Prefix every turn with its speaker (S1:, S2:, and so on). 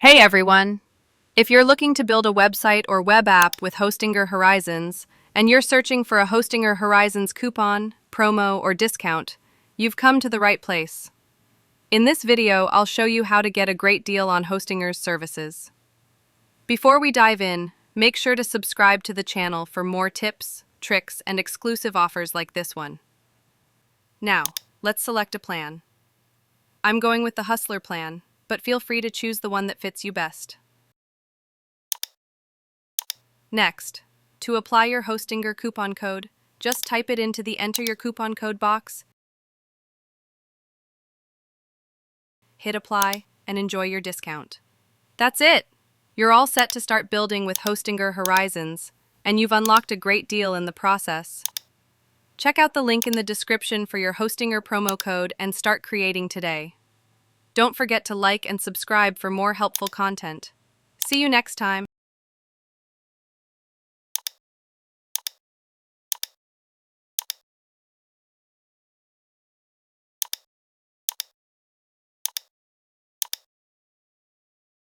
S1: Hey everyone! If you're looking to build a website or web app with Hostinger Horizons, and you're searching for a Hostinger Horizons coupon, promo, or discount, you've come to the right place. In this video, I'll show you how to get a great deal on Hostinger's services. Before we dive in, make sure to subscribe to the channel for more tips, tricks, and exclusive offers like this one. Now, let's select a plan. I'm going with the Hustler plan, but feel free to choose the one that fits you best. Next, to apply your Hostinger coupon code, just type it into the Enter Your Coupon Code box, hit Apply, and enjoy your discount. That's it! You're all set to start building with Hostinger Horizons, and you've unlocked a great deal in the process. Check out the link in the description for your Hostinger promo code and start creating today. Don't forget to like and subscribe for more helpful content. See you next time.